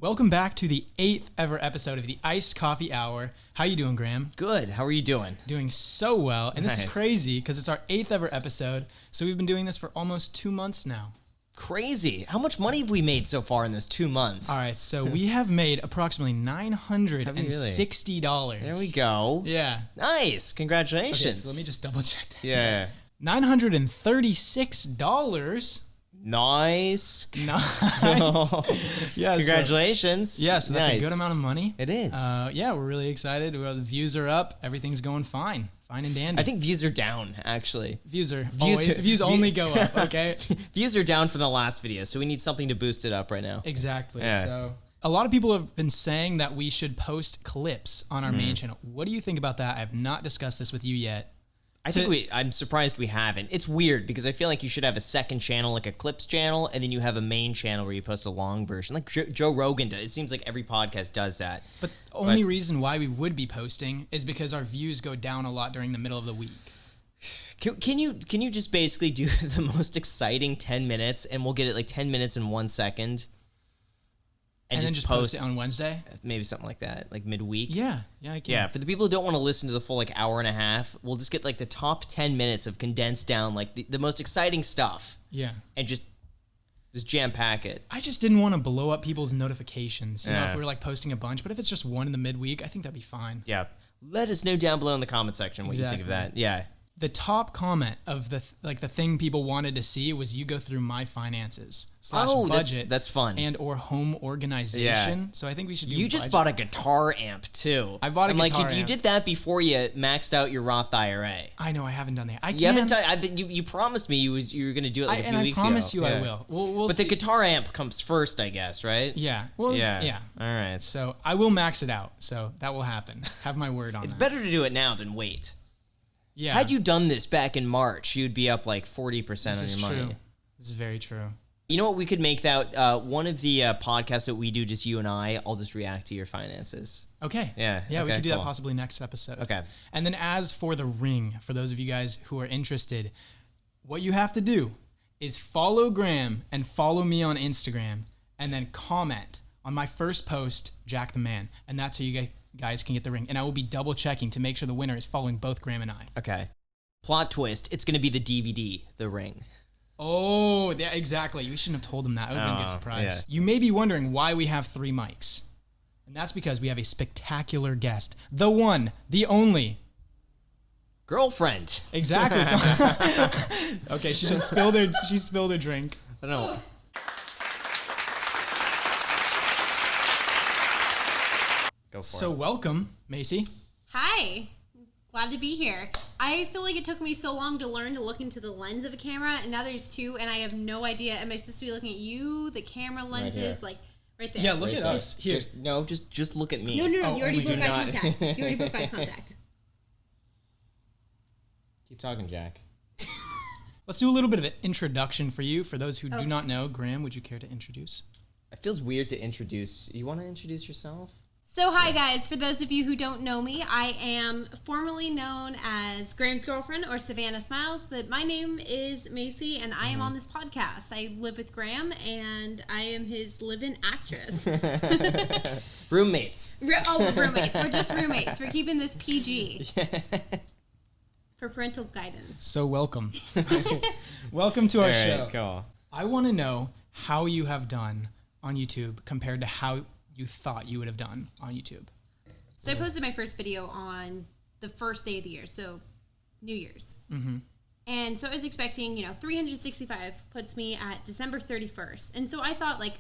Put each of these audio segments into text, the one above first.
Welcome back to the 8th ever episode of the Iced Coffee Hour. How you doing, Graham? Good. How are you doing? Doing so well. And this Nice. is crazy because it's our 8th ever episode. So we've been doing this for almost 2 months now. Crazy. How much money have we made so far in those 2 months? All right. So we have made approximately $960. There we go. Yeah. Nice. Congratulations. Okay, so let me just double check that. Yeah. $936. Nice. Nice. Yeah. Congratulations. So that's Nice. a good amount of money. It is. Yeah, we're really excited. The views are up. Everything's going fine. Fine and dandy. I think views are down, actually. Views only go up, okay? Views are down from the last video, so we need something to boost it up right now. Exactly. Yeah. So a lot of people have been saying that we should post clips on our main channel. What do you think about that? I have not discussed this with you yet. I'm surprised we haven't. It's weird because I feel like you should have a second channel, like a clips channel, and then you have a main channel where you post a long version, like Joe Rogan does. It seems like every podcast does that. But the only reason why we would be posting is because our views go down a lot during the middle of the week. Can you just basically do the most exciting 10 minutes, and we'll get it like 10 minutes and 1 second, and then just post it on Wednesday? Maybe something like that, like midweek. Yeah, I can. Yeah, for the people who don't want to listen to the full like hour and a half, we'll just get like the top 10 minutes of condensed down, like the most exciting stuff. Yeah. And just jam pack it. I just didn't want to blow up people's notifications, you know, Yeah. if we were like posting a bunch. But if it's just one in the midweek, I think that'd be fine. Yeah. Let us know down below in the comment section what you think of Exactly. that. Yeah. The top comment of the thing people wanted to see was you go through my finances / budget. That's fun. And or home organization. Yeah. So I think we should do You just budget. bought a guitar amp too. I bought a guitar like, you amp. did that before you maxed out your Roth IRA. I know I haven't done that. You haven't done. You promised me you were going to do it like a few weeks ago. I promise you Yeah. I will. We'll But see. the guitar amp comes first, I guess, right? Yeah. Well, yeah. All right. So I will max it out. So that will happen. Have my word on It's that. better to do it now than wait. Yeah. Had you done this back in March, you'd be up like 40% This on is your money. true. This is very true. You know what? We could make that one of the podcasts that we do, just you and I'll just react to your finances. Okay. Yeah, Yeah, we okay, could do cool. that possibly next episode. Okay. And then as for the ring, for those of you guys who are interested, what you have to do is follow Graham and follow me on Instagram and then comment on my first post, Jack the Man. And that's how you guys can get the ring. And I will be double checking to make sure the winner is following both Graham and I. Okay. Plot twist. It's going to be the DVD, The Ring. Oh, yeah, exactly. You shouldn't have told them that. It would have been a good surprise. yeah. You may be wondering why we have 3 mics. And that's because we have a spectacular guest. The one, the only. Girlfriend. Exactly. Okay, she spilled her drink. I don't know. Go for So it. welcome, Macy. Hi, glad to be here. I feel like it took me so long to learn to look into the lens of a camera, and now there's 2, and I have no idea. Am I supposed to be looking at you, the camera lenses, here. like right there? Yeah, look Right at there. us. Here. Just look at me. No, you already only do broke eye not. contact. You already broke eye contact. Keep talking, Jack. Let's do a little bit of an introduction for you. For those who do not know, Graham, would you care to introduce? It feels weird to introduce. You want to introduce yourself? So hi guys, for those of you who don't know me, I am formerly known as Graham's girlfriend or Savannah Smiles, but my name is Macy and I am on this podcast. I live with Graham and I am his live-in actress. Roommates. Roommates. We're just roommates. We're keeping this PG. For parental guidance. So welcome. Welcome to our All right, show. cool. I want to know how you have done on YouTube compared to how you thought you would have done on YouTube. So I posted my first video on the first day of the year, so New Year's. Mm-hmm. And so I was expecting, 365 puts me at December 31st. And so I thought like,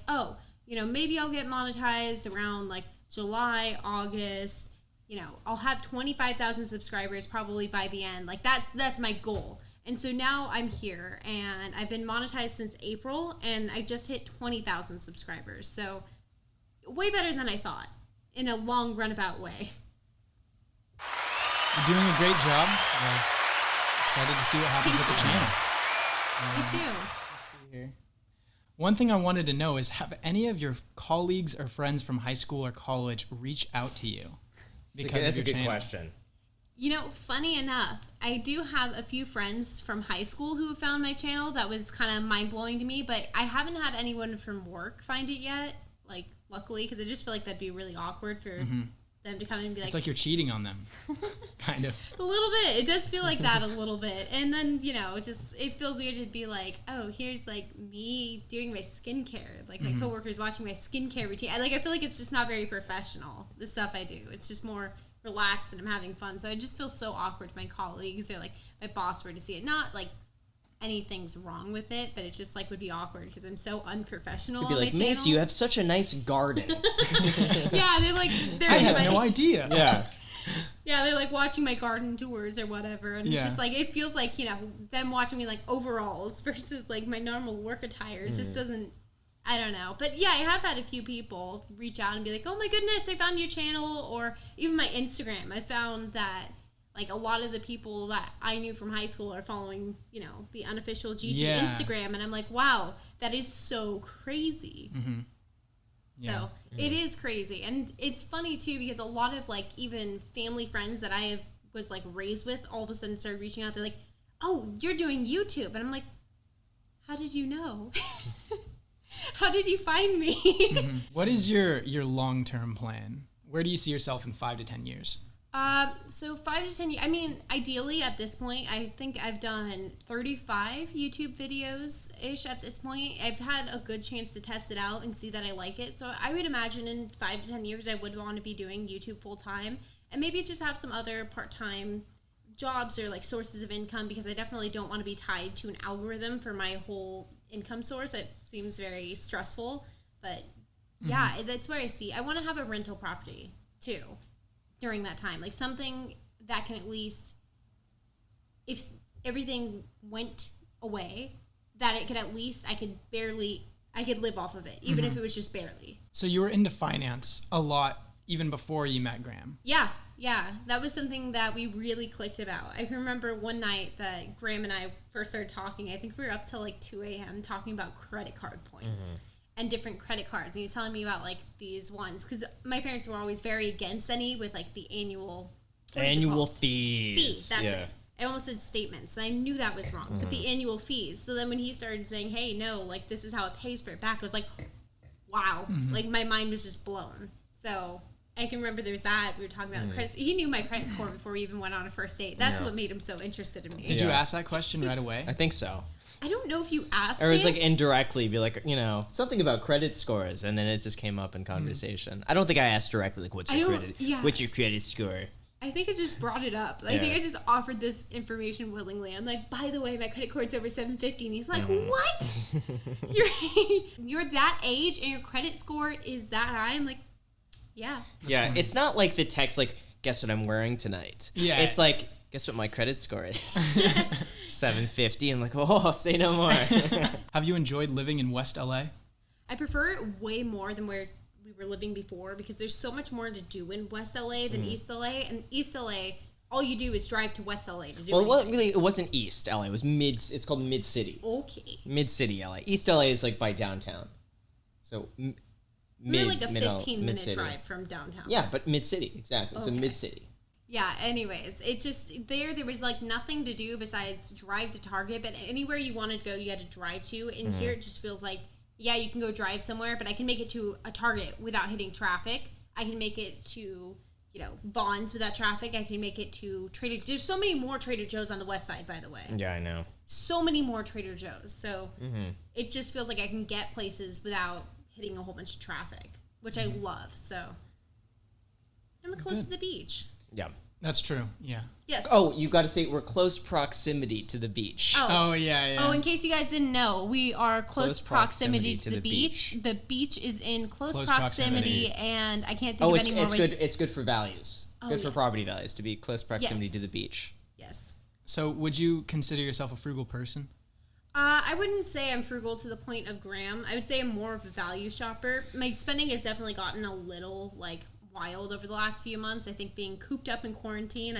maybe I'll get monetized around like July, August. I'll have 25,000 subscribers probably by the end. Like that's my goal. And so now I'm here and I've been monetized since April and I just hit 20,000 subscribers. So way better than I thought in a long runabout way. You're doing a great job. Excited to see what happens with the channel. Me too. Let's see here. One thing I wanted to know is, have any of your colleagues or friends from high school or college reach out to you because of your channel? question. Funny enough, I do have a few friends from high school who have found my channel. That was kind of mind-blowing to me, but I haven't had anyone from work find it yet. Like, luckily, because I just feel like that'd be really awkward for them to come in and be like... It's like you're cheating on them, kind of. A little bit. It does feel like that a little bit. And then, it feels weird to be like, oh, here's, like, me doing my skincare. Like, my coworkers watching my skincare routine. I feel like it's just not very professional, the stuff I do. It's just more relaxed and I'm having fun. So I just feel so awkward to my colleagues or, like, my boss were to see it. Not, like, anything's wrong with it, but it just, like, would be awkward because I'm so unprofessional. It'd be like, Macy, you have such a nice garden. Yeah, I have no idea. Yeah. Yeah, they're like watching my garden tours or whatever, and it's just like it feels like them watching me like overalls versus like my normal work attire. It just doesn't. I don't know, but yeah, I have had a few people reach out and be like, "Oh my goodness, I found your channel," or even my Instagram. I found that like a lot of the people that I knew from high school are following, the unofficial GG Instagram, and I'm like, wow, that is so crazy. Mm-hmm. Yeah. So it is crazy. And it's funny too, because a lot of like even family friends that I was like raised with all of a sudden started reaching out. They're like, oh, you're doing YouTube. And I'm like, how did you know? How did you find me? Mm-hmm. What is your long-term plan? Where do you see yourself in 5 to 10 years? So 5 to 10 years, I mean, ideally at this point, I think I've done 35 YouTube videos-ish at this point. I've had a good chance to test it out and see that I like it. So I would imagine in 5 to 10 years, I would want to be doing YouTube full-time and maybe just have some other part-time jobs or like sources of income, because I definitely don't want to be tied to an algorithm for my whole income source. It seems very stressful, but yeah, that's where I see. I want to have a rental property too. During that time, like something that can at least, if everything went away, that it could at least, I could live off of it, even if it was just barely. So you were into finance a lot even before you met Graham. Yeah. That was something that we really clicked about. I can remember one night that Graham and I first started talking. I think we were up till like 2 a.m. talking about credit card points. And different credit cards, and he was telling me about like these ones, because my parents were always very against any with like the annual fees. That's it. I almost said statements, and I knew that was wrong, but the annual fees. So then when he started saying, hey, no, like this is how it pays for it back, I was like, wow, like my mind was just blown. So I can remember there was that. We were talking about credit. He knew my credit score before we even went on a first date. That's what made him so interested in me. Did you ask that question right away? I think so. I don't know if you asked or it was like indirectly be like, something about credit scores, and then it just came up in conversation. I don't think I asked directly like what's your credit score. I think I just brought it up. I think I just offered this information willingly. I'm like, by the way, my credit card's over 750, and he's like, what? You're that age and your credit score is that high? I'm like, yeah. Yeah, funny. It's not like the text like, guess what I'm wearing tonight. Yeah. It's like, guess what my credit score is? 750. I'm like, oh, say no more. Have you enjoyed living in West LA? I prefer it way more than where we were living before, because there's so much more to do in West LA than East LA. And East LA, all you do is drive to West LA to do anything. It wasn't East LA. It was it's called Mid City. Okay. Mid City LA. East LA is like by downtown. So we're like a 15-minute drive from downtown. Yeah, but Mid City, exactly. Okay. So Mid City. Yeah, anyways, it just, there was like nothing to do besides drive to Target, but anywhere you wanted to go, you had to drive to. And here it just feels like, yeah, you can go drive somewhere, but I can make it to a Target without hitting traffic. I can make it to, Vaughn's without traffic. I can make it to there's so many more Trader Joe's on the west side, by the way. Yeah, I know. So many more Trader Joe's. So it just feels like I can get places without hitting a whole bunch of traffic, which I love. So I'm close to the beach. Yeah. That's true, yeah. Yes. Oh, you got to say we're close proximity to the beach. Oh, yeah. Oh, in case you guys didn't know, we are close proximity to the beach. The beach is in close proximity, and I can't think of any more ways. It's good for values. Good for property values to be close proximity to the beach. Yes. So would you consider yourself a frugal person? I wouldn't say I'm frugal to the point of Graham. I would say I'm more of a value shopper. My spending has definitely gotten a little, wild over the last few months. I think being cooped up in quarantine,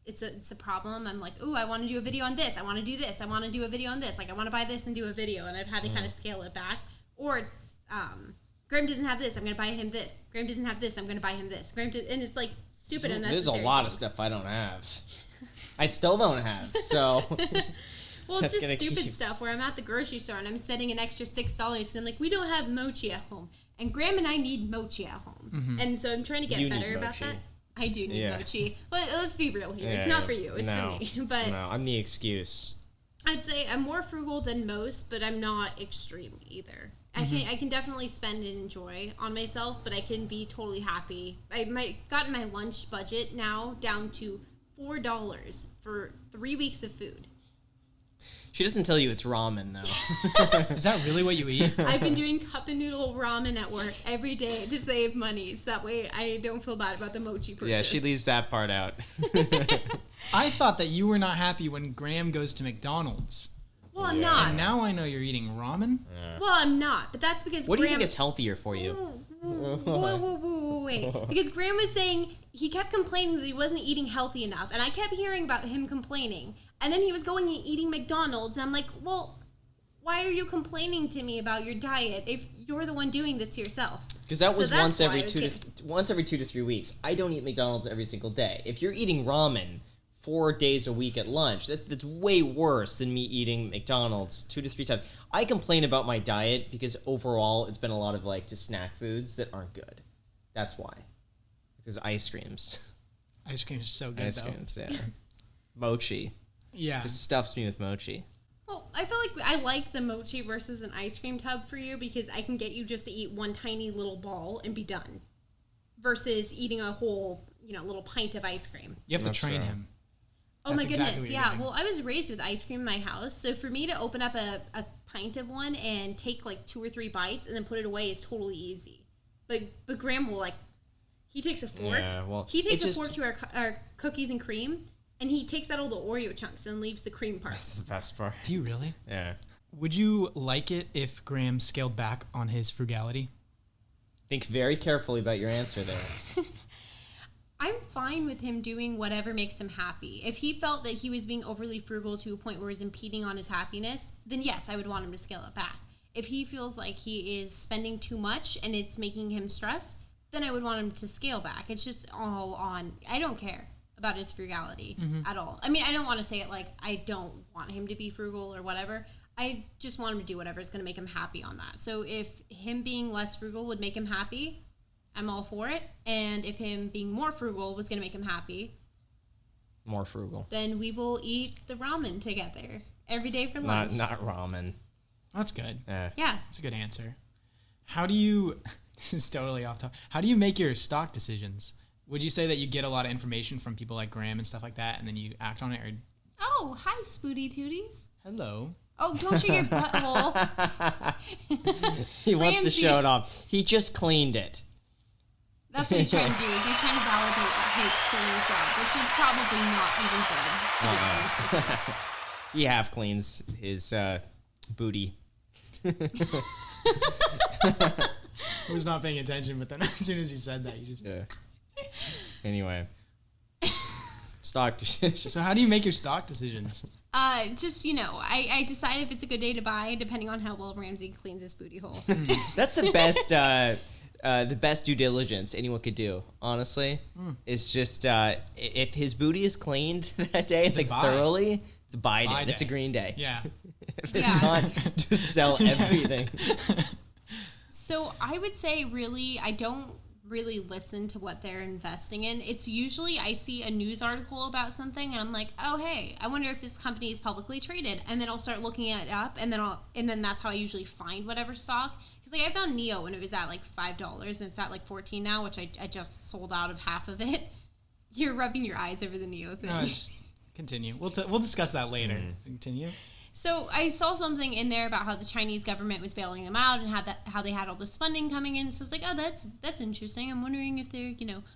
it's a problem. I'm like, ooh, I want to do a video on this. I want to do this. I want to do a video on this. Like, I want to buy this and do a video. And I've had to kind of scale it back. Or it's, Graham doesn't have this. I'm going to buy him this. Graham doesn't have this. I'm going to buy him this. And it's like stupid and unnecessary. There's a lot of stuff I don't have. I still don't have. So. Well, it's just stupid stuff where I'm at the grocery store and I'm spending an extra $6 and I'm like, we don't have mochi at home. And Graham and I need mochi at home. And so I'm trying to get better about that. I do need mochi. But let's be real here. It's not for you. It's for me. But no, I'm the excuse. I'd say I'm more frugal than most, but I'm not extreme either. I can definitely spend and enjoy on myself, but I can be totally happy. I gotten my lunch budget now down to $4 for 3 weeks of food. She doesn't tell you it's ramen, though. Is that really what you eat? I've been doing cup and noodle ramen at work every day to save money, so that way I don't feel bad about the mochi purchase. Yeah, she leaves that part out. I thought that you were not happy when Graham goes to McDonald's. Well, I'm not. And now I know you're eating ramen. Well, I'm not, but that's because What do you think is healthier for you? Wait. Because Graham was saying he kept complaining that he wasn't eating healthy enough, and I kept hearing about him complaining. And then he was going and eating McDonald's. And I'm like, well, why are you complaining to me about your diet if you're the one doing this to yourself? Because that was once every 2 to 3 weeks. I don't eat McDonald's every single day. If you're eating ramen 4 days a week at lunch, that's way worse than me eating McDonald's 2 to 3 times. I complain about my diet because overall it's been a lot of like just snack foods that aren't good. That's why. There's ice creams. Ice cream is so good, Ice creams, yeah. Mochi. Yeah. Just stuffs me with mochi. Well, I feel like I like the mochi versus an ice cream tub for you because I can get you just to eat one tiny little ball and be done versus eating a whole, little pint of ice cream. You have to train him. Oh That's my exactly goodness, yeah. Well, I was raised with ice cream in my house, so for me to open up a pint of one and take like 2 or 3 bites and then put it away is totally easy. But Graham will he takes a fork. Yeah, well, he takes a fork to our cookies and cream, and he takes out all the Oreo chunks and leaves the cream parts. That's the best part. Do you really? Yeah. Would you like it if Graham scaled back on his frugality? Think very carefully about your answer there. I'm fine with him doing whatever makes him happy. If he felt that he was being overly frugal to a point where it was impeding on his happiness, then yes, I would want him to scale it back. If he feels like he is spending too much and it's making him stress, then I would want him to scale back. It's just all on, I don't care about his frugality at all. I mean, I don't want to say it like I don't want him to be frugal or whatever. I just want him to do whatever is going to make him happy on that. So if him being less frugal would make him happy, I'm all for it. And if him being more frugal was going to make him happy, more frugal, then we will eat the ramen together every day for lunch. Not ramen. That's good. Yeah. That's a good answer. How do you, this is totally off topic, how do you make your stock decisions? Would you say that you get a lot of information from people like Graham and stuff like that, and then you act on it? Or Oh, hi, Spooty Tooties. Hello. Oh, don't show your butthole. He wants to show it off. He just cleaned it. That's what he's trying to do, is he's trying to validate his cleaning job, which is probably not even good, to be honest with you. He half cleans his booty. I was not paying attention, but then as soon as you said that, you just... Yeah. Anyway. Stock decisions. So how do you make your stock decisions? Just, I decide if it's a good day to buy, depending on how well Ramsey cleans his booty hole. That's the best due diligence anyone could do, honestly. Is just if his booty is cleaned that day, thoroughly, it's a buy day. It's a green day. Yeah. If it's not, just sell everything. So I would say really, I don't really listen to what they're investing in. It's usually I see a news article about something and I'm like, oh hey, I wonder if this company is publicly traded, and then I'll start looking it up, and then that's how I usually find whatever stock. Because I found Neo when it was at like $5 and it's at like $14 now, which I just sold out of half of it. You're rubbing your eyes over the Neo thing. No, just continue. We'll discuss that later. So continue. So I saw something in there about how the Chinese government was bailing them out and how they had all this funding coming in. So it's like, oh, that's interesting. I'm wondering if they're,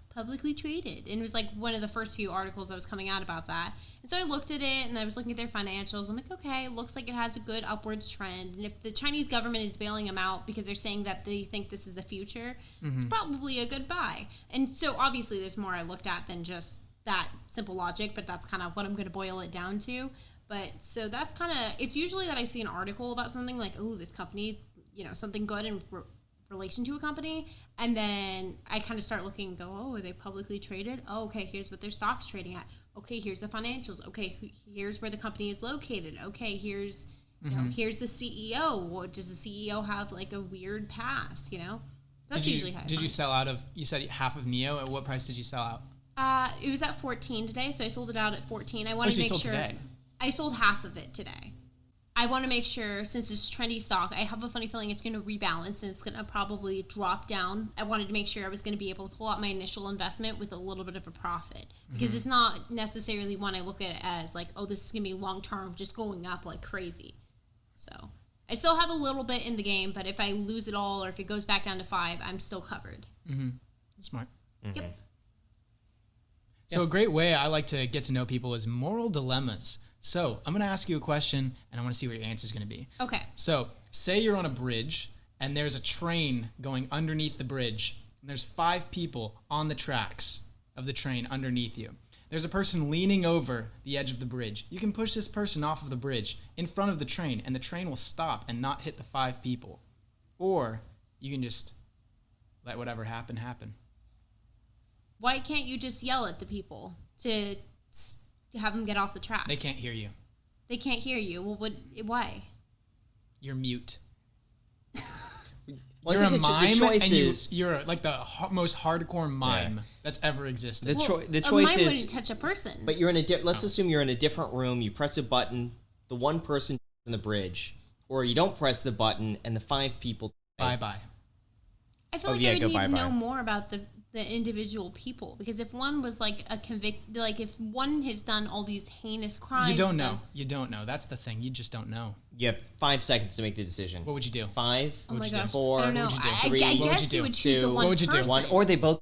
publicly traded. And it was like one of the first few articles that was coming out about that. And so I looked at it and I was looking at their financials. I'm like, okay, it looks like it has a good upwards trend. And if the Chinese government is bailing them out because they're saying that they think this is the future, it's probably a good buy. And so obviously there's more I looked at than just that simple logic, but that's kind of what I'm going to boil it down to. But so that's kind of, it's usually that I see an article about something like, oh, this company, something good in relation to a company. And then I kind of start looking and go, oh, are they publicly traded? Oh, okay, here's what their stock's trading at. Okay, here's the financials. Okay, here's where the company is located. Okay, here's, here's the CEO. What, does the CEO have like a weird past, That's usually how I Did find. you sell out of, you said half of Neo. At what price did you sell out? It was at 14 today, so I sold it out at 14. I want to you make sold sure. today? I sold half of it today. I want to make sure, since it's trendy stock, I have a funny feeling it's going to rebalance and it's going to probably drop down. I wanted to make sure I was going to be able to pull out my initial investment with a little bit of a profit, because it's not necessarily one I look at it as like, oh, this is going to be long term, just going up like crazy. So I still have a little bit in the game, but if I lose it all or if it goes back down to 5, I'm still covered. Smart. Yep. So a great way I like to get to know people is moral dilemmas. So I'm going to ask you a question, and I want to see what your answer is going to be. Okay. So say you're on a bridge, and there's a train going underneath the bridge, and there's 5 people on the tracks of the train underneath you. There's a person leaning over the edge of the bridge. You can push this person off of the bridge in front of the train, and the train will stop and not hit the 5 people. Or you can just let whatever happen, happen. Why can't you just yell at the people to have them get off the tracks? They can't hear you. They can't hear you. Well, why? You're mute. Well, You're I a think mime, the choice and is, you're like the most hardcore mime that's ever existed. the A choice mime is, wouldn't touch a person. but you're in a let's assume you're in a different room. You press a button, the one person in the bridge, or you don't press the button and the 5 people. Bye-bye. I feel Oh, like yeah, I would go need to bye-bye. know more about the individual people, because if one was like like if one has done all these heinous crimes, You don't then- know. You don't know. That's the thing. You just don't know. You have 5 seconds to make the decision. What would you do? 5, Oh my you do? gosh, 4, I don't know. what would you do? I 3, guess what would you you do? would choose the 2, one what would you do? person. 1, or they both,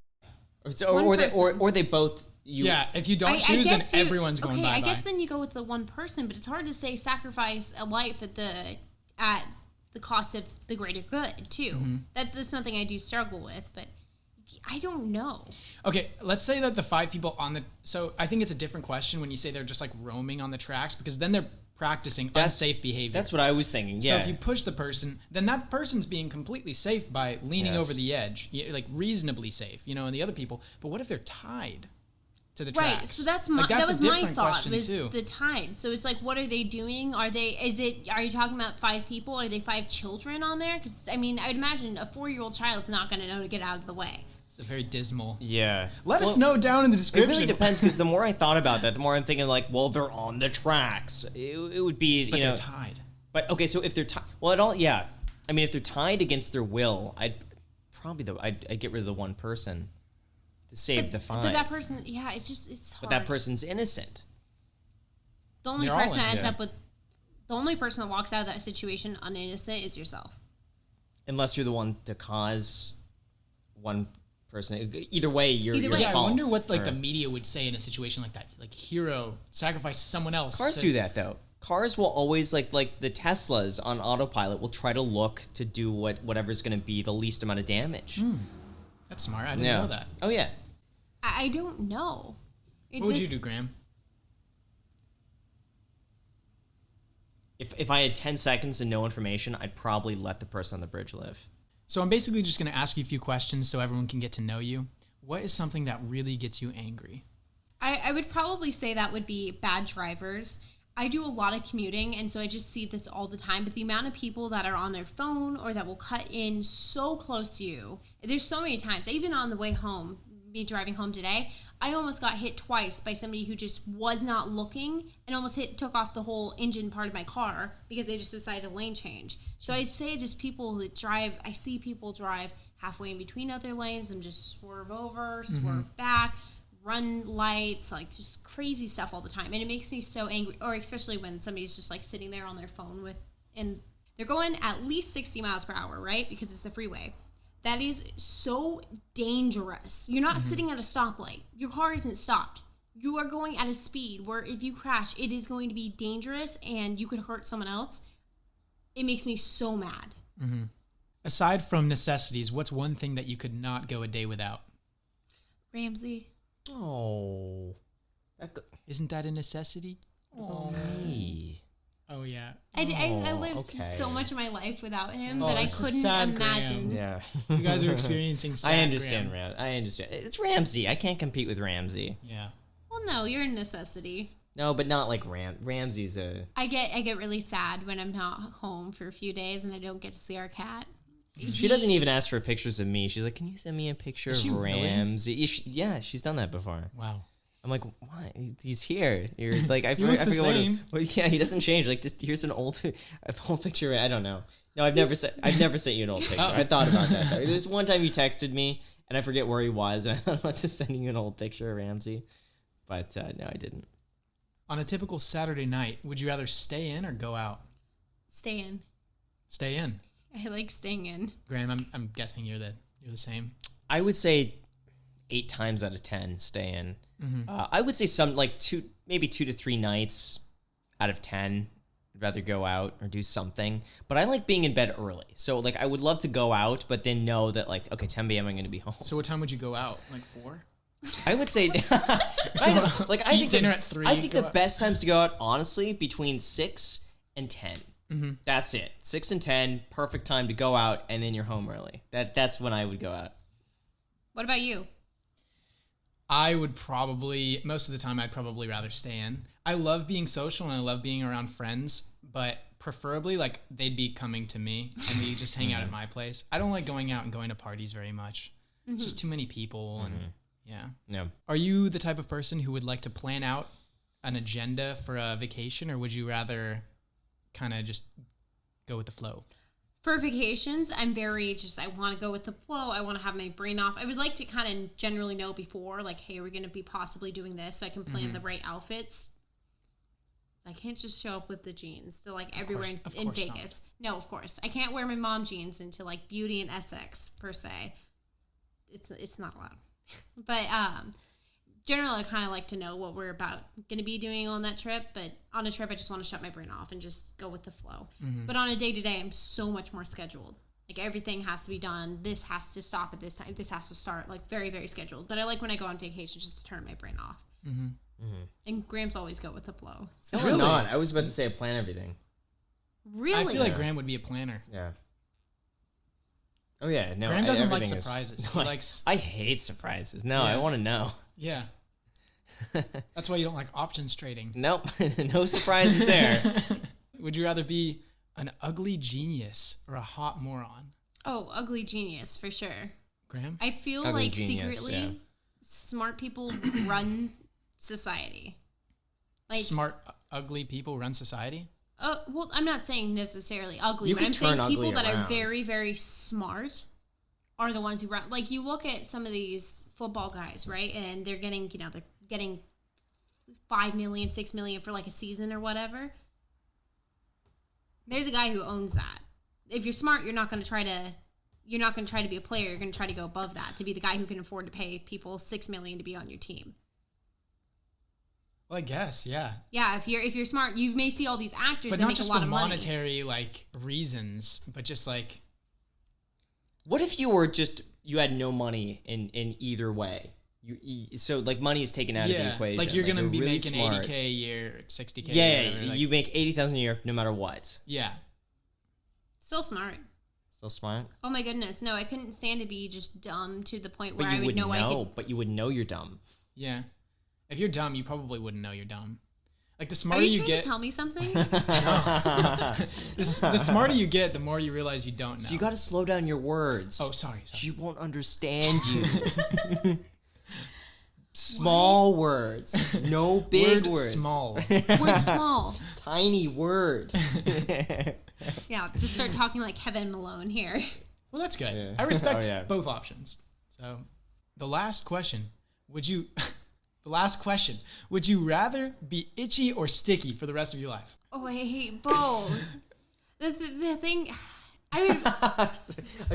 One person. or they both. Yeah, if you don't choose, then everyone's going bye-bye. I guess then you go with the one person, but it's hard to say sacrifice a life at the cost of the greater good too. That's something I do struggle with, but I don't know. Okay, let's say that the 5 people on the... So I think it's a different question when you say they're just like roaming on the tracks, because then they're practicing unsafe behavior. That's what I was thinking, So yeah. if you push the person, then that person's being completely safe by leaning over the edge, like reasonably safe, and the other people. But what if they're tied to the tracks? Right, so that's Like, that was a my different thought, question was too. the tide. So it's like, what are they doing? Are you talking about 5 people? Are they 5 children on there? Because, I mean, I would imagine a 4-year-old child's not going to know to get out of the way. It's a very dismal. Yeah. Let us know down in the It description. really depends, because the more I thought about that, the more I'm thinking like, well, they're on the tracks. It would be, But they're tied. But okay, so if they're tied, well, at all, yeah. I mean, if they're tied against their will, I'd get rid of the one person to save the 5. But that person, yeah, it's hard. But that person's innocent. The only They're all person that ends innocent. up with, the only person that walks out of that situation uninnocent is yourself. Unless you're the one to cause one person. Either way, you're Either way. at Yeah, I fault. wonder what for- the media would say in a situation like that. Like, hero sacrifice someone else. Cars do that though. Cars will always like the Teslas on autopilot will try to look to do whatever's going to be the least amount of damage. That's smart. I didn't Yeah. know that. Oh yeah. I don't know. What would you do, Graham? If I had 10 seconds and no information, I'd probably let the person on the bridge live. So I'm basically just going to ask you a few questions so everyone can get to know you. What is something that really gets you angry? I would probably say that would be bad drivers. I do a lot of commuting, and so I just see this all the time. But the amount of people that are on their phone or that will cut in so close to you, there's so many times. Even on the way home, me driving home today, I almost got hit twice by somebody who just was not looking and almost took off the whole engine part of my car because they just decided to lane change. So I'd say just people that drive, I see people drive halfway in between other lanes and just swerve over, swerve back, run lights, like just crazy stuff all the time. And it makes me so angry, or especially when somebody's just like sitting there on their phone and they're going at least 60 miles per hour, right? Because it's the freeway. That is so dangerous. You're not sitting at a stoplight. Your car isn't stopped. You are going at a speed where if you crash, it is going to be dangerous and you could hurt someone else. It makes me so mad. Aside from necessities, what's one thing that you could not go a day without? Ramsey. Oh. Isn't that a necessity? Oh, me. Oh, yeah. I lived okay. so much of my life without him Oh, that I this is couldn't sad, imagine. Yeah. You guys are experiencing sad I understand, Graham. I understand. It's Ramsey. I can't compete with Ramsey. Yeah. Well, no, you're a necessity. No, but not like Ramsey's a... I get really sad when I'm not home for a few days and I don't get to see our cat. She doesn't even ask for pictures of me. She's like, "Can you send me a picture of Ramsey?" Really? Yeah, she's done that before. Wow. I'm like, "What? He's here." You're like, I forget yeah, he doesn't change. Like, just here's an old picture. I don't know. No, I've never sent you an old picture. I thought about that though. There's one time you texted me, and I forget where he was, and I thought about just sending you an old picture of Ramsey, but no, I didn't. On a typical Saturday night, would you rather stay in or go out? Stay in. Stay in. I like staying in. Graham, I'm guessing you're the same. I would say 8 times out of 10 stay in. Mm-hmm. I would say maybe 2 to 3 nights out of 10. I'd rather go out or do something. But I like being in bed early. So like I would love to go out, but then know that like, okay, 10 p.m. I'm going to be home. So what time would you go out? Like 4? I would say I think dinner at 3. I think the best times to go out, honestly, between 6 and 10. Mm-hmm. That's it. 6 and 10, perfect time to go out, and then you're home early. That's when I would go out. What about you? I would probably, most of the time, I'd probably rather stay in. I love being social and I love being around friends, but preferably, like, they'd be coming to me and we just hang out at my place. I don't like going out and going to parties very much. Mm-hmm. It's just too many people and yeah. Are you the type of person who would like to plan out an agenda for a vacation, or would you rather kind of just go with the flow? For vacations, I'm very I want to go with the flow. I want to have my brain off. I would like to kind of generally know before, like, hey, we're going to be possibly doing this, so I can plan the right outfits. I can't just show up with the jeans. They're like everywhere in Vegas. Not. No, of course. I can't wear my mom jeans into like Beauty and Essex per se. It's not allowed. But generally, I kind of like to know what we're going to be doing on that trip. But on a trip, I just want to shut my brain off and just go with the flow. Mm-hmm. But on a day-to-day, I'm so much more scheduled. Like, everything has to be done. This has to stop at this time. This has to start. Like, very, very scheduled. But I like when I go on vacation just to turn my brain off. Mm-hmm. Mm-hmm. And Graham's always go with the flow. So. No, I'm not. I was about to say I plan everything. Really? I feel like Graham would be a planner. Yeah. Oh, yeah. No, Graham doesn't like surprises. He likes... I hate surprises. No, I want to know. Yeah. That's why you don't like options trading. Nope. No surprises there. Would you rather be an ugly genius or a hot moron? Oh, ugly genius, for sure. Graham? I feel ugly like genius, secretly smart people run society. Like, smart, ugly people run society? Well, I'm not saying necessarily ugly, but I'm saying people that are very, very smart are the ones who run. Like, you look at some of these football guys, right? And they're getting, they're getting $5 million, $6 million for like a season or whatever. There's a guy who owns that. If you're smart, you're not going to try to be a player. You're going to try to go above that to be the guy who can afford to pay people $6 million to be on your team. Well, I guess, yeah. Yeah, if you're smart, you may see all these actors but that make a lot of money. But not just for monetary like reasons, but just like. What if you had no money in either way? So like money is taken out of the equation. Like you're gonna be really making smart. $80K a year, $60K. Yeah, a year, you make $80,000 a year no matter what. Yeah. Still smart. Still smart. Oh my goodness, no! I couldn't stand to be just dumb to the point where I would know. But you would know you're dumb. Yeah. If you're dumb, you probably wouldn't know you're dumb. Like the smarter you get. Are you trying to tell me something? The smarter you get, the more you realize you don't know. So you got to slow down your words. Oh, sorry. She won't understand you. Small words, no big words. Small. Word small. Tiny word. Yeah, to start talking like Kevin Malone here. Well, that's good. Yeah. I respect both options. So, the last question: Would you rather be itchy or sticky for the rest of your life? Oh, I hate both. the thing, I'm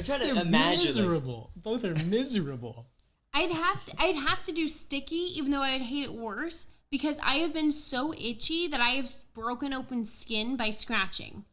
trying to imagine. Miserable. Both are miserable. I'd have to do sticky, even though I'd hate it worse, because I have been so itchy that I have broken open skin by scratching.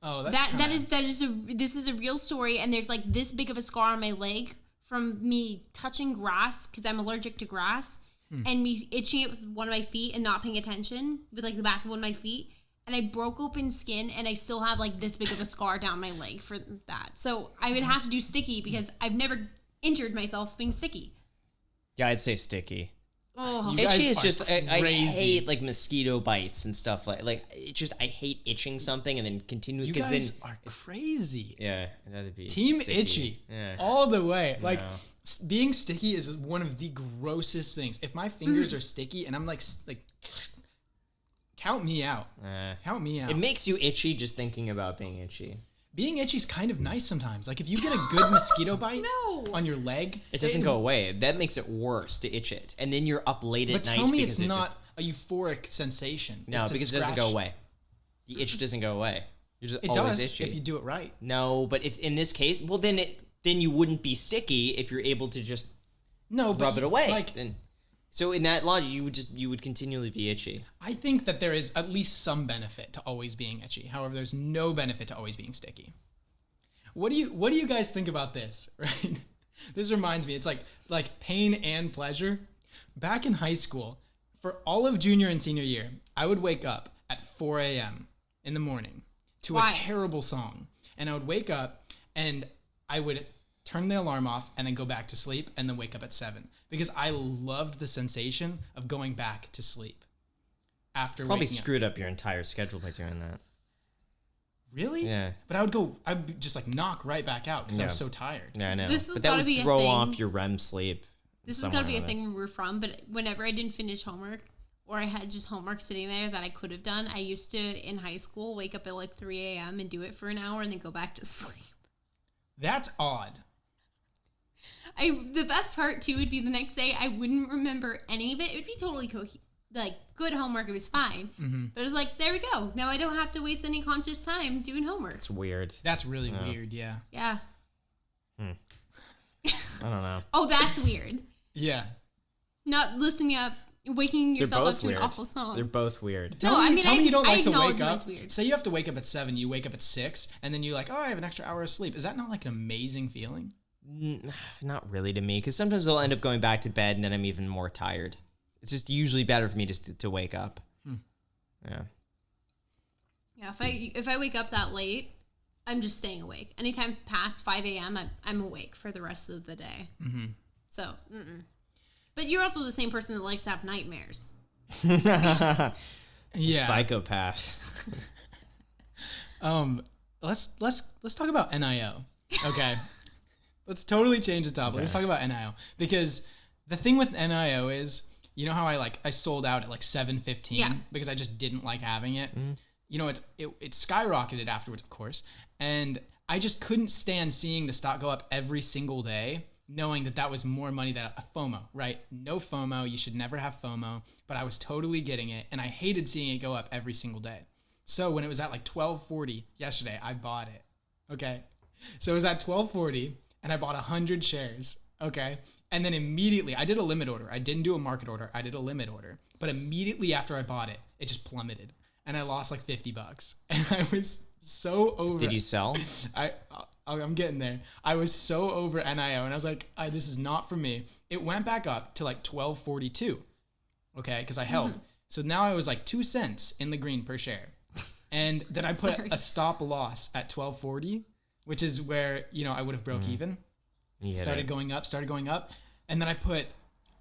Oh, this is a real story, and there's like this big of a scar on my leg from me touching grass because I'm allergic to grass, and me itching it with one of my feet and not paying attention with like the back of one of my feet, and I broke open skin, and I still have like this big of a scar down my leg for that. So I would have to do sticky because I've never injured myself being sticky. Yeah, I'd say sticky. Oh, You guys Itchy is are just I crazy. hate like mosquito bites and stuff like it just I hate itching something and then continue You because then guys are crazy. yeah, I'd rather be Team sticky. itchy. Yeah. All the way. Like, No. being sticky is one of the grossest things. If my fingers are sticky and I'm like, count me out. Count me out. It makes you itchy just thinking about being itchy. Being itchy is kind of nice sometimes. Like, if you get a good mosquito bite No. on your leg, It doesn't go away. That makes it worse to itch it, and then you're up late at But night. tell me because it's it not just, a euphoric sensation. no, It's to because it doesn't go scratch. away. The itch doesn't go away. You're just It always does itchy. if you do it right. No, but if in this case, well, then you wouldn't be sticky if you're able to just No, but rub it away. Like, Then, so in that logic, you would continually be itchy. I think that there is at least some benefit to always being itchy. However, there's no benefit to always being sticky. What do you guys think about this? Right? This reminds me, it's like pain and pleasure. Back in high school, for all of junior and senior year, I would wake up at 4 a.m. in the morning to Why? a terrible song. And I would wake up and I would turn the alarm off and then go back to sleep and then wake up at 7 because I loved the sensation of going back to sleep after Probably waking up. screwed up your entire schedule by doing that. Really? Yeah. But I'd just like knock right back out because I was so tired. Yeah, I know. This has but that gotta would be a throw thing. off your REM sleep. This has got to be a thing where we're from, but whenever I didn't finish homework or I had just homework sitting there that I could have done, I used to, in high school, wake up at like 3 a.m. and do it for an hour and then go back to sleep. That's odd. The best part, too, would be the next day, I wouldn't remember any of it. It would be totally good homework. It was fine. Mm-hmm. But it was like, there we go. Now I don't have to waste any conscious time doing homework. It's weird. That's really weird, yeah. Yeah. I don't know. Oh, that's weird. Yeah. Not listening up, waking They're yourself up both to weird. an awful song. They're both weird. Tell me you don't like to acknowledge wake when up. it's weird. Say you have to wake up at 7, you wake up at 6, and then you're like, oh, I have an extra hour of sleep. Is that not like an amazing feeling? Not really to me, because sometimes I'll end up going back to bed and then I'm even more tired. It's just usually better for me just to wake up. Yeah. Yeah, if I wake up that late, I'm just staying awake. Anytime past 5 a.m., I'm awake for the rest of the day. Mm-hmm. So, But you're also the same person that likes to have nightmares. Yeah. Psychopath. Let's talk about NIO. Okay. Let's totally change the topic. Let's talk about NIO because the thing with NIO is, you know how I sold out at like 7:15 Yeah. because I just didn't like having it. You know, it skyrocketed afterwards, of course, and I just couldn't stand seeing the stock go up every single day, knowing that was more money than FOMO, right? No FOMO. You should never have FOMO, but I was totally getting it, and I hated seeing it go up every single day. So when it was at like 12:40 yesterday, I bought it. Okay, so it was at 12:40. And I bought 100 shares, okay? And then immediately, I did a limit order. I didn't do a market order. I did a limit order. But immediately after I bought it, it just plummeted. And I lost like $50. And I was so over. Did you sell? I'm getting there. I was so over NIO. And I was like, this is not for me. It went back up to like 12.42, okay? Because I held. So now I was like 2 cents in the green per share. And then I put a stop loss at 12.40. Which is where, I would have broke even. Started going up. And then I put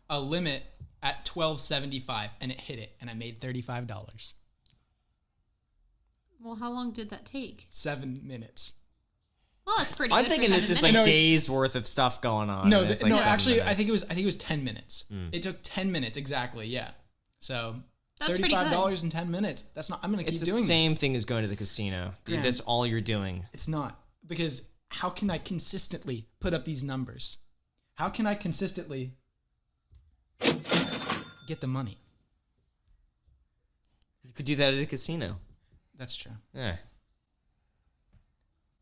a limit at 12.75 and it hit it. And I made $35. Well, how long did that take? 7 minutes. Well, that's pretty I'm good thinking for this is 7 like minutes. days worth of stuff going on. No, and it's like 7 actually, minutes. I think it was 10 minutes. It took 10 minutes, exactly, yeah. So That's pretty good. $35 in 10 minutes. That's not, I'm going to keep It's doing the same this. thing as going to the casino. Graham. That's all you're doing. It's not. Because how can I consistently put up these numbers? How can I consistently get the money? You could do that at a casino. That's true. Yeah.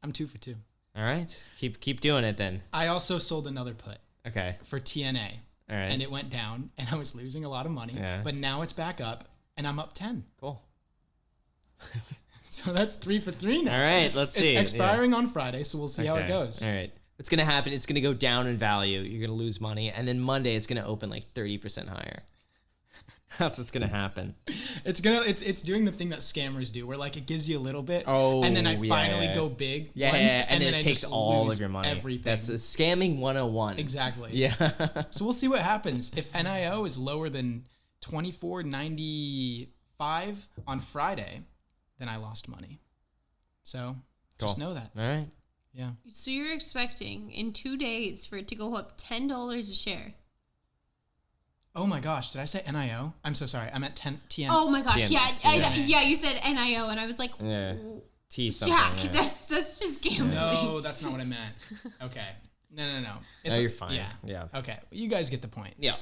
I'm 2 for 2. All right. Keep doing it then. I also sold another put Okay. for TNA. All right. And it went down, and I was losing a lot of money. Yeah. But now it's back up, and I'm up 10. Cool. So that's 3 for 3 now. All right. Let's see. It's expiring on Friday, so we'll see how it goes. All right. What's going to happen? It's going to go down in value. You're going to lose money. And then Monday, it's going to open like 30% higher. That's what's gonna happen. It's doing the thing that scammers do, where like it gives you a little bit, and then I finally go big once, and then it takes all of your money. Everything. That's scamming 101. Exactly. Yeah. So we'll see what happens if NIO is lower than $24.95 on Friday. Then I lost money. So just know that. All right. Yeah. So you're expecting in 2 days for it to go up $10 a share? Oh my gosh, did I say NIO? I'm so sorry. I meant TN. Oh my gosh, TN. yeah, you said NIO, and I was like, T something. Jack, yeah. that's just gambling. No, that's not what I meant. Okay. No. No, you're fine. Yeah. Okay. You guys get the point. Yeah.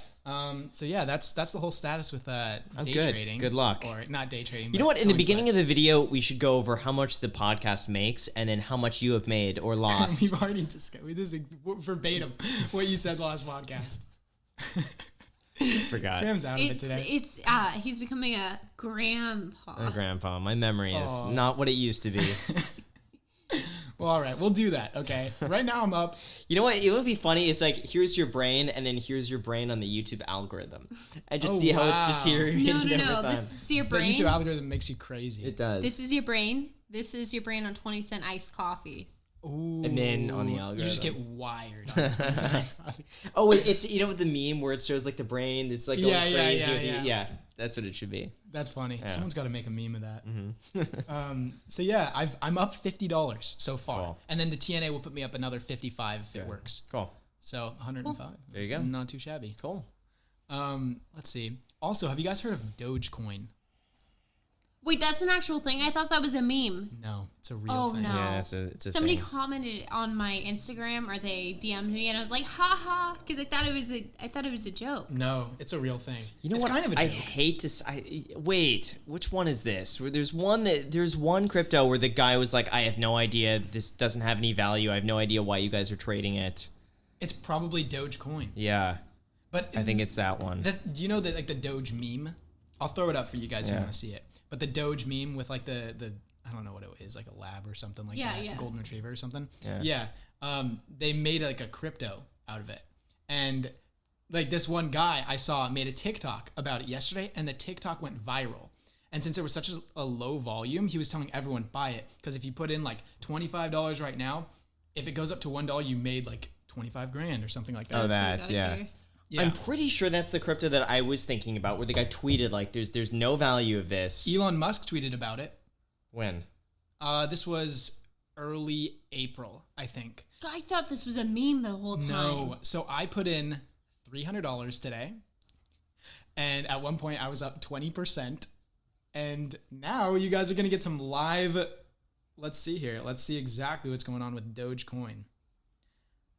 So yeah, that's the whole status with day trading. Good luck. Or not day trading. You know what? In the beginning of the video, we should go over how much the podcast makes, and then how much you have made or lost. We've already discussed. This is verbatim what you said last podcast. Forgot. Graham's out of it today. He's becoming a grandpa. A grandpa. My memory is not what it used to be. Well, all right, we'll do that. Okay. Right now I'm up. You know what? It would be funny. It's like, here's your brain, and then here's your brain on the YouTube algorithm. I just see how it's deteriorated over time. This is your The brain. YouTube algorithm makes you crazy. It does. This is your brain. This is your brain on 20-cent iced coffee. Ooh. And then on the algorithm. You just get wired. Oh, it's, you know, the meme where it shows like the brain, it's like going crazy. Yeah, that's what it should be. That's funny. Yeah. Someone's got to make a meme of that. So yeah, I'm up $50 so far, Cool. and then the TNA will put me up another 55 if it works. Cool. So 105. Cool. There you go. Not too shabby. Cool. Let's see. Also, have you guys heard of Dogecoin? Wait, that's an actual thing? I thought that was a meme. No, it's a real thing. No. Yeah, it's a Somebody thing. commented on my Instagram, or they DM'd me, and I was like, haha, because I thought it was a joke. No, it's a real thing. You know it's what? Kind of a joke. I hate to. Wait. Which one is this? Where there's one crypto where the guy was like, I have no idea. This doesn't have any value. I have no idea why you guys are trading it. It's probably Dogecoin. Yeah. But I think it's that one. Do you know that like the Doge meme? I'll throw it up for you guys who want to see it. But the Doge meme with like the I don't know what it is, like a lab or something like that, golden retriever or something. Yeah. They made like a crypto out of it, and like this one guy I saw made a TikTok about it yesterday, and the TikTok went viral. And since it was such a low volume, he was telling everyone buy it because if you put in like $25 right now, if it goes up to $1, you made like 25 grand or something like that. Oh, that's Yeah. I'm pretty sure that's the crypto that I was thinking about, where the guy tweeted like, "There's no value of this." Elon Musk tweeted about it. When? This was early April, I think. I thought this was a meme the whole time. No, so I put in $300 today, and at one point I was up 20%, and now you guys are gonna get some live. Let's see here. Let's see exactly what's going on with Dogecoin.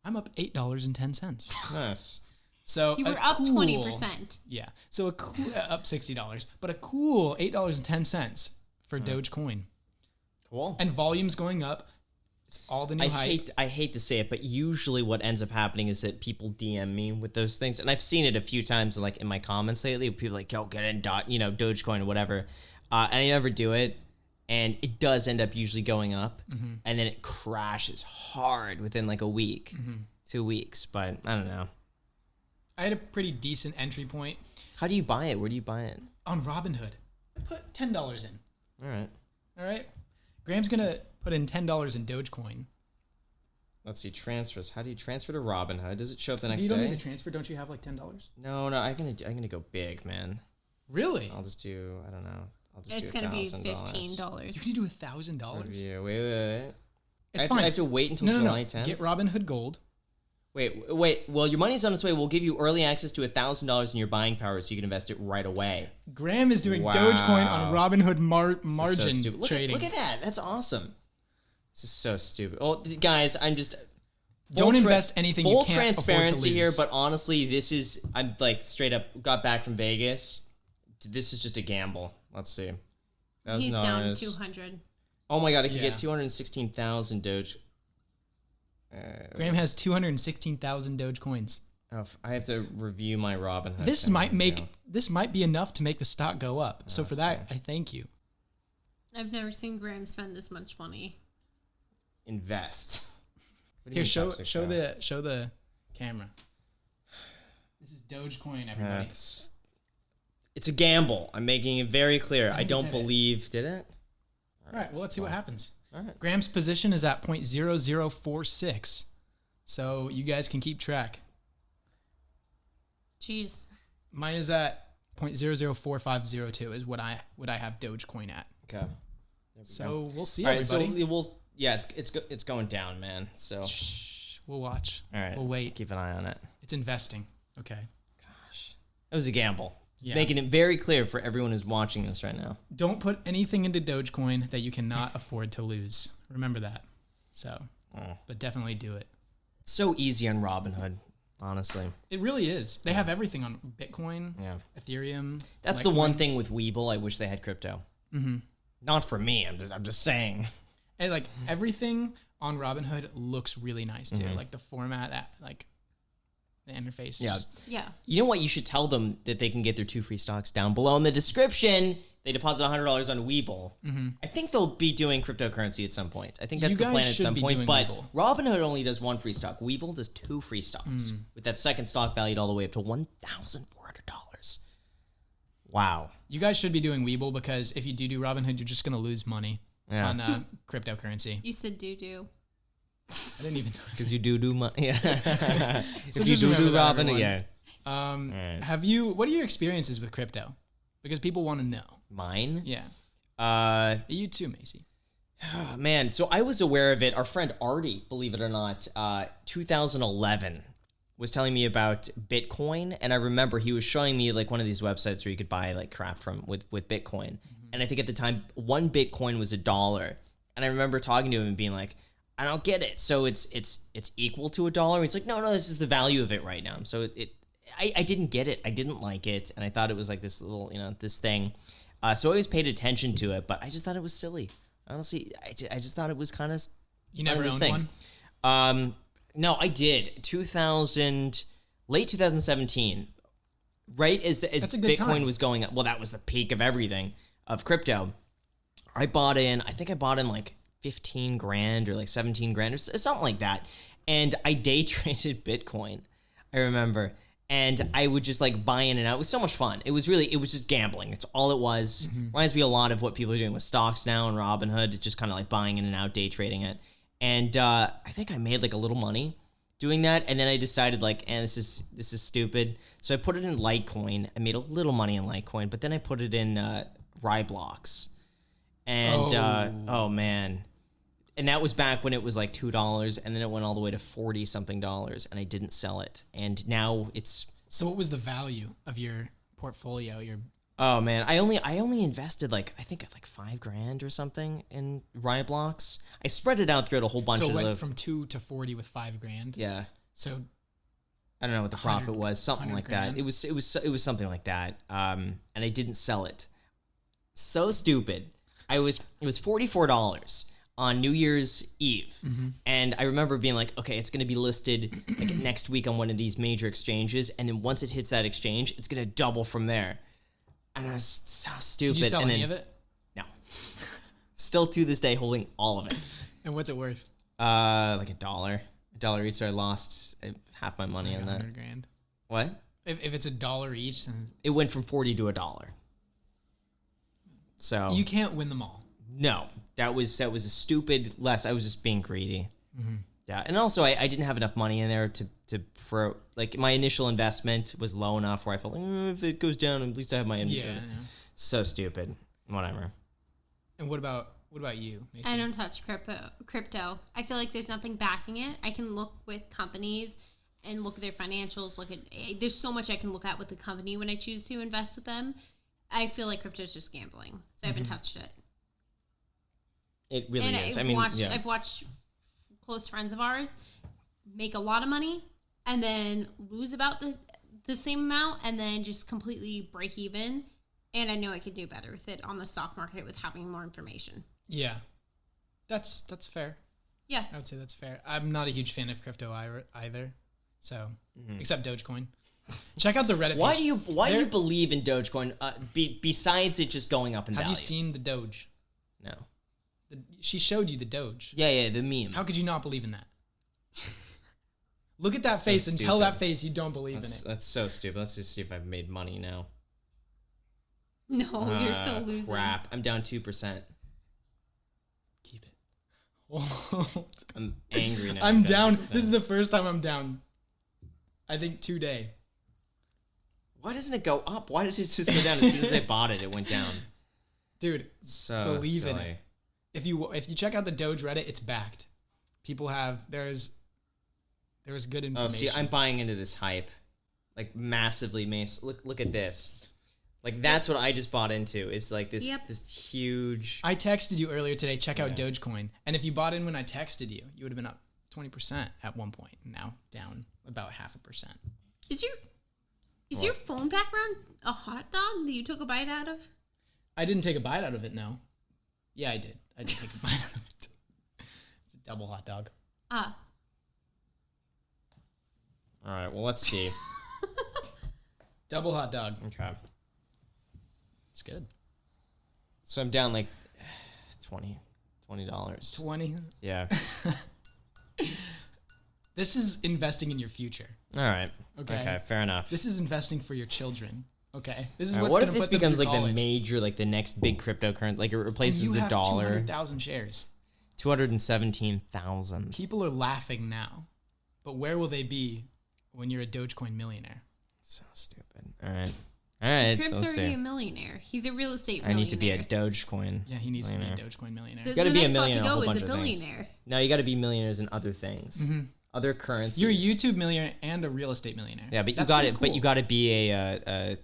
I'm up $8.10. Nice. So You were up 20%. Yeah. So up $60, but a cool $8.10 for Dogecoin. Cool. And volume's going up. It's all the new hype. I hate to say it, but usually what ends up happening is that people DM me with those things, and I've seen it a few times, like in my comments lately. People are like, "Yo, get in Dogecoin or whatever," and I never do it, and it does end up usually going up, and then it crashes hard within like a week, 2 weeks. But I don't know. I had a pretty decent entry point. How do you buy it? Where do you buy it? On Robinhood. I put $10 in. All right. Graham's going to put in $10 in Dogecoin. Let's see, transfers. How do you transfer to Robinhood? Does it show up the next day? You don't need to transfer. Don't you have like $10? No, I'm gonna go big, man. Really? I'll just do, I don't know. It's going to be $15. You can do $1,000? Yeah, wait. It's fine. I have to wait until July 10th? Get Robinhood Gold. Wait. Well, your money's on its way. We'll give you early access to $1,000 in your buying power so you can invest it right away. Graham is doing Dogecoin on Robinhood margin so trading. Look at that. That's awesome. This is so stupid. Well, guys, I'm just... Don't invest anything you can't afford to lose. Full transparency here, but honestly, I'm like straight up got back from Vegas. This is just a gamble. Let's see. He's down 200. Oh my god, I could get 216,000 Doge. Graham has 216,000 Dogecoins. Oh, I have to review my Robinhood. This might be enough to make the stock go up. So for that, I thank you. I've never seen Graham spend this much money. Invest. Here, show the camera. This is Dogecoin, everybody. It's a gamble. I'm making it very clear. I don't did believe... Did it? All right, well, let's see what happens. All right. Graham's position is at 0.0046. So you guys can keep track. Jeez. Mine is at 0.004502 is what I have Dogecoin at. Okay. So we'll see, All right, everybody. so it's going down, man. So We'll watch. all right, We'll wait. Keep an eye on it. It's investing. Okay. Gosh, it was a gamble. Yeah. Making it very clear for everyone who's watching this right now. Don't put anything into Dogecoin that you cannot afford to lose. Remember that. So, but definitely do it. It's so easy on Robinhood, honestly. It really is. They have everything on Bitcoin, Ethereum. That's the one thing with Webull. I wish they had crypto. Mm-hmm. Not for me. I'm just saying. And like everything on Robinhood looks really nice too. Like the format, that like the interface. Yeah. You know what? You should tell them that they can get their 2 free stocks down below in the description. They deposit $100 on Webull. I think they'll be doing cryptocurrency at some point. I think that's the plan at some point. But Webull. Robinhood only does 1 free stock. Webull does 2 free stocks with that second stock valued all the way up to $1,400. Wow. You guys should be doing Webull because if you do Robinhood, you're just going to lose money on cryptocurrency. You said doo-doo. I didn't even notice. Because you do money. Yeah. So if you just do remember that, Robinhood, everyone. yeah. What are your experiences with crypto? Because people want to know. Mine? Yeah. You too, Macy. Man, so I was aware of it. Our friend Artie, believe it or not, 2011 was telling me about Bitcoin, and I remember he was showing me like one of these websites where you could buy like crap from with Bitcoin. And I think at the time 1 Bitcoin was $1. And I remember talking to him and being like, I don't get it. So it's equal to $1. He's like, no, this is the value of it right now. So I didn't get it. I didn't like it, and I thought it was like this little, this thing. So I always paid attention to it, but I just thought it was silly. Honestly, I just thought it was kind of. You never owned one? No, I did. Late 2017, right as Bitcoin time. was going up. Well, that was the peak of everything of crypto. I bought in like 15 grand or like 17 grand or something like that, and I day traded Bitcoin. I remember. And I would just like buy in and out. It was so much fun. It was just gambling. It's all it was. Reminds me a lot of what people are doing with stocks now and Robinhood. Just kind of like buying in and out, day trading it. And I think I made like a little money doing that. And then I decided like, this is stupid. So I put it in Litecoin. I made a little money in Litecoin, but then I put it in Ryblocks. And oh man. And that was back when it was like $2, and then it went all the way to $40-something, and I didn't sell it. And now it's. So what was the value of your portfolio? Oh man, I only invested like I think like $5,000 or something in Ryblocks. I spread it out throughout a whole bunch So of it went from 2 to 40 with $5,000. Yeah. So I don't know what the profit was, something like that. grand? It was something like that. And I didn't sell it. So stupid. It was $44 on New Year's Eve. And I remember being like, okay, it's going to be listed like next week on one of these major exchanges. And then once it hits that exchange, it's going to double from there. And I was so stupid. Did you sell and any of it? No. Still to this day holding all of it. And what's it worth? Like $1. $1 each, so I lost half my money on that. $100,000. What? If it's $1 each, then It went from 40 to $1. So you can't win them all. no, that was a stupid less. I was just being greedy. Yeah, and also I didn't have enough money in there for like my initial investment was low enough where I felt like if it goes down, at least I have my investment. Yeah. So stupid. Whatever. And what about you, Macy? I don't touch crypto. I feel like there's nothing backing it. I can look with companies and look at their financials. There's so much I can look at with the company when I choose to invest with them. I feel like crypto is just gambling, so I haven't touched it. It really is. I've watched close friends of ours make a lot of money and then lose about the same amount and then just completely break even. And I know I could do better with it on the stock market with having more information. Yeah, that's fair. Yeah, I would say that's fair. I'm not a huge fan of crypto either. So except Dogecoin. Check out the Reddit page. Why do you believe in Dogecoin? Besides it just going up in value. Have you seen the Doge? No. She showed you the Doge. Yeah, the meme. How could you not believe in that? Look at that So face and tell stupid. that face you don't believe in it. That's so stupid. Let's just see if I've made money now. No, you're still losing. Crap. I'm down 2%. Keep it. I'm angry now. I'm down. 2%. This is the first time I'm down. I think today. Why doesn't it go up? Why did it just go down? As soon as I bought it, it went down. Dude, So believe in silly. it. If you check out the Doge Reddit, it's backed. People have there's good information. Oh, see, I'm buying into this hype, like massively. Look at this. Like that's what I just bought into. Is like this this huge. I texted you earlier today. Check out Dogecoin, and if you bought in when I texted you, you would have been up 20% at one point. Now down about 0.5%. Is your phone background a hot dog that you took a bite out of? I didn't take a bite out of it. No. Yeah, I did. I did take a bite out of it. It's a double hot dog. Ah. All right. Well, let's see. Double hot dog. Okay. It's good. So I'm down like $20. 20. Yeah. This is investing in your future. All right. Okay. Okay. Fair enough. This is investing for your children. Okay. This is All right, what's what going if to this put them becomes through like college. the major, like the next big cryptocurrency, like it replaces And you the have dollar? 200,000 shares. 217,000. People are laughing now, but where will they be when you're a Dogecoin millionaire? So stupid. All right. All right. So Crimp's let's already see. a millionaire. He's a real estate I millionaire. need to be a Dogecoin. Yeah, he needs millionaire. to be a Dogecoin millionaire. The gotta be a next spot millionaire to in a go whole is a bunch of things. billionaire. No, you got to be millionaires in other things, other currencies. You're a YouTube millionaire and a real estate millionaire. Yeah, but you That's got pretty it. But cool. you got to be a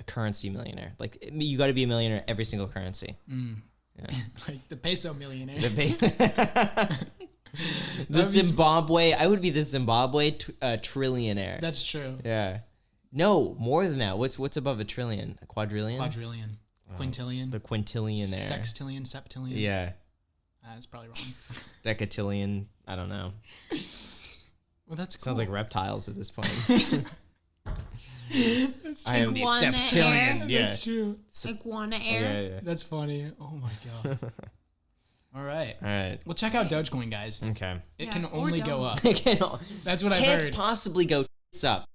currency millionaire. Like you got to be a millionaire in every single currency. Like the peso millionaire. The Zimbabwe. I would be the Zimbabwe trillionaire. That's true. Yeah. No, more than that. What's above a trillion? A quadrillion? Quadrillion. Quintillion. The quintillionaire. Sextillion. Septillion. Yeah. That's probably wrong. Decatillion. I don't know. Well, that's cool. Sounds like reptiles at this point. I am the Iguana septillion. air. Yeah. That's true. Iguana air. Yeah. That's funny. Oh my god. All right. All right. Well, check out Dogecoin, guys. Okay. It Yeah, can or only go don't. up. Can't That's what I've heard. possibly go up.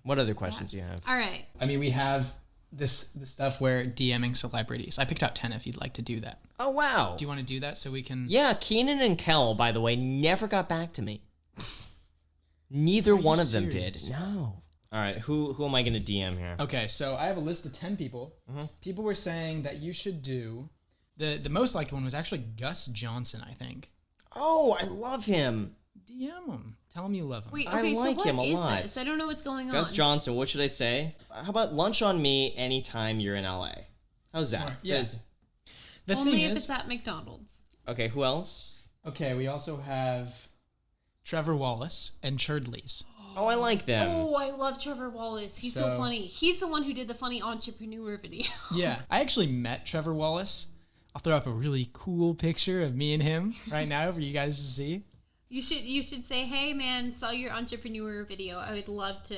What other questions do you have? All right. I mean, we have the stuff where DMing celebrities. I picked out 10 if you'd like to do that. Oh, wow. Do you want to do that so we can... Yeah, Keenan and Kel, by the way, never got back to me. Neither one of them serious? did. No. All right, who am I going to DM here? Okay, so I have a list of 10 people. People were saying that you should do... The most liked one was actually Gus Johnson, I think. Oh, I love him. DM him. Tell him you love him. Wait, I okay, like so what him a is lot. this? I don't know what's going on. Gus Johnson, what should I say? How about lunch on me anytime you're in LA? How's that? Smart. Yeah. That's- The Only thing if is... it's at McDonald's. Okay, who else? Okay, we also have Trevor Wallace and Churdleys. Oh, I like them. Oh, I love Trevor Wallace. He's so So- funny. He's the one who did the funny entrepreneur video. Yeah, I actually met Trevor Wallace. I'll throw up a really cool picture of me and him right now for you guys to see. You should say, hey man, saw your entrepreneur video. I would love to.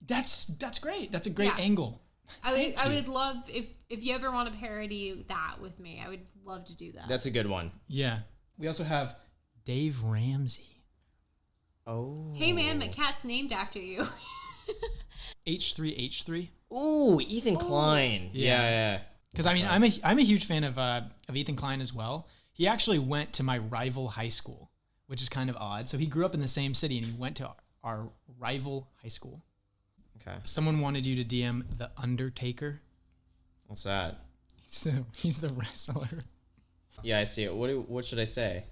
That's great. That's a great Yeah. angle. I would love if you ever want to parody that with me. I would love to do that. That's a good one. Yeah. We also have Dave Ramsey. Oh. Hey man, my cat's named after you. H3H3. Ooh, Ethan Klein. Yeah. Because I mean, I'm a huge fan of Ethan Klein as well. He actually went to my rival high school, which is kind of odd. So he grew up in the same city, and he went to our rival high school. Okay. Someone wanted you to DM the Undertaker. What's that? He's the wrestler. Yeah, I see it. What should I say?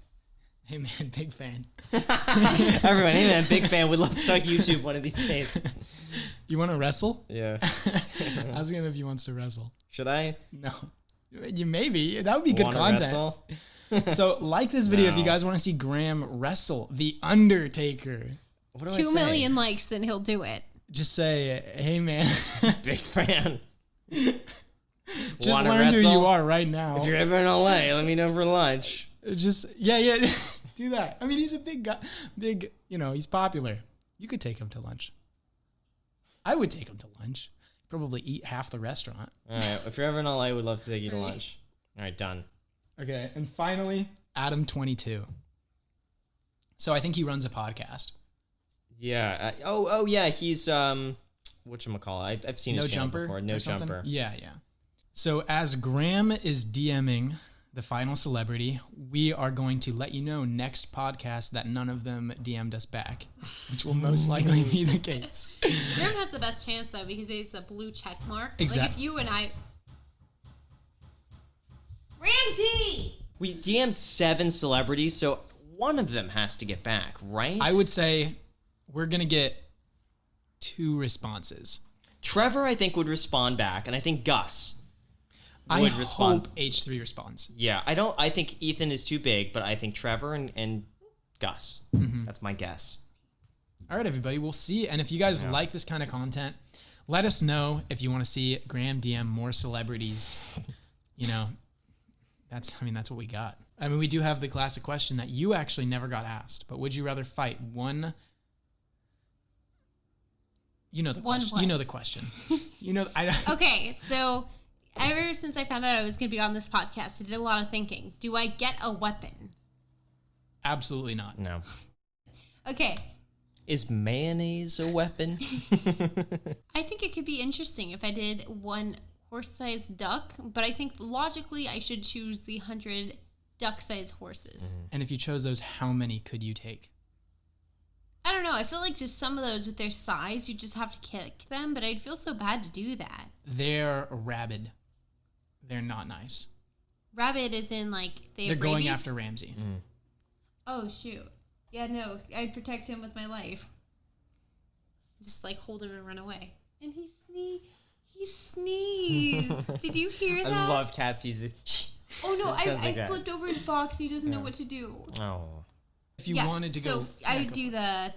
Hey man, big fan. Everyone, hey man, big fan. Would love to start YouTube one of these days. You want to wrestle? Yeah. Ask him if he wants to wrestle. Should I? No. You maybe. That would be good Wanna content. wrestle? So like this video if you No. guys want to see Graham wrestle the Undertaker. What do I 2 say? million likes and he'll do it. Just say, hey man, Big fan. just Wanna learn who wrestle? you are right now. If you're ever in LA, let me know for lunch. Just yeah, do that. I mean, he's a big guy, he's popular. You could take him to lunch. I would take him to lunch. Probably eat half the restaurant. All right. If you're ever in LA, we'd love to take you to lunch. All right, done. Okay, and finally, Adam22. So I think he runs a podcast. Yeah. Yeah. He's whatchamacallit? I've seen his channel before. No Jumper. Yeah. So as Graham is DMing the final celebrity, we are going to let you know next podcast that none of them DM'd us back, which will most likely be the case. Graham has the best chance though because he's a blue check mark. Exactly. Like if you and I, Ramsey. We DM'd 7 celebrities, so one of them has to get back, right? I would say we're gonna get 2 responses. Trevor, I think, would respond back, and I think Gus would respond. I hope H3 responds. Yeah, I think Ethan is too big, but I think Trevor and Gus. Mm-hmm. That's my guess. All right, everybody, we'll see. And if you guys like this kind of content, let us know if you want to see Graham DM more celebrities. You know, that's what we got. I mean, we do have the classic question that you actually never got asked, but would you rather fight one? You know the question. You know the question. Okay, so ever since I found out I was going to be on this podcast, I did a lot of thinking. Do I get a weapon? Absolutely not. No. Okay. Is mayonnaise a weapon? I think it could be interesting if I did one horse-sized duck, but I think logically I should choose the 100 duck-sized horses. Mm. And if you chose those, how many could you take? I don't know. I feel like just some of those with their size, you just have to kick them, but I'd feel so bad to do that. They're rabid. They're not nice. Rabid is in like they're going after Ramsey. Mm. Oh shoot! Yeah, no, I'd protect him with my life. Just like hold him and run away. And he sneezed. Did you hear that? I love cats. Oh no! I flipped over his box. He doesn't know what to do. Oh. If you wanted to go... So I would do the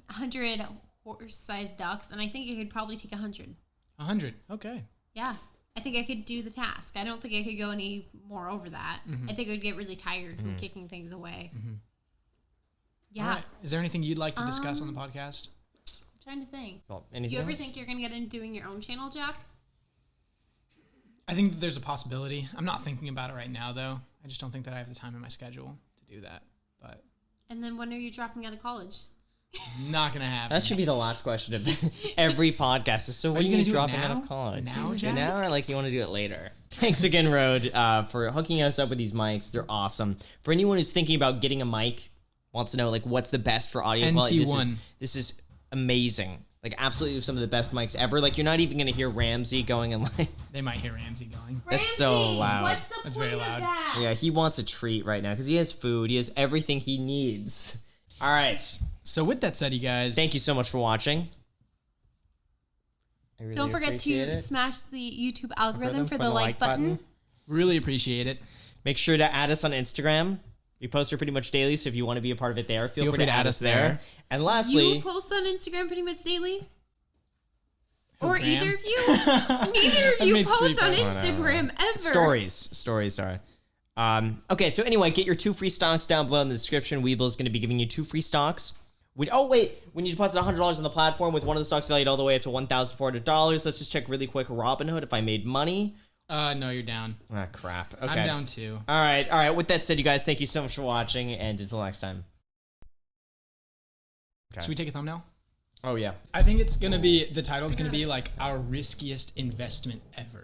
100 horse-sized ducks, and I think I could probably take 100. 100, okay. Yeah. I think I could do the task. I don't think I could go any more over that. Mm-hmm. I think I would get really tired from kicking things away. Mm-hmm. Yeah. All right. Is there anything you'd like to discuss on the podcast? I'm trying to think. Well, anything you ever else? think you're going to get into doing your own channel, Jack? I think that there's a possibility. I'm not thinking about it right now, though. I just don't think that I have the time in my schedule to do that. But... And then when are you dropping out of college? Not going to happen. That should be the last question of every podcast. So when are you going to dropping out of college? Now, Jack? Now, or like you want to do it later? Thanks again, Rode, for hooking us up with these mics. They're awesome. For anyone who's thinking about getting a mic, wants to know like what's the best for audio quality, this is amazing. Like absolutely some of the best mics ever. Like you're not even going to hear Ramsey going and like... They might hear Ramsey going. That's so loud. What's the That's point very loud. of that? Yeah, he wants a treat right now because he has food. He has everything he needs. All right. So with that said, you guys... Thank you so much for watching. Really don't forget to smash the YouTube algorithm for the like button. Really appreciate it. Make sure to add us on Instagram. We post there pretty much daily, so if you want to be a part of it there, feel free to add us there. And lastly... You post on Instagram pretty much daily? Or Graham? either of you? Neither of you post on Instagram ever. Stories, sorry. Okay, so anyway, get your 2 free stocks down below in the description. Weeble is going to be giving you 2 free stocks. When you deposit $100 on the platform with one of the stocks valued all the way up to $1,400, let's just check really quick Robinhood if I made money. No, you're down. Ah, crap. Okay. I'm down too. All right. With that said, you guys, thank you so much for watching, and until next time. Okay. Should we take a thumbnail? Oh, yeah. I think it's going to be, the title's going to be like our riskiest investment ever.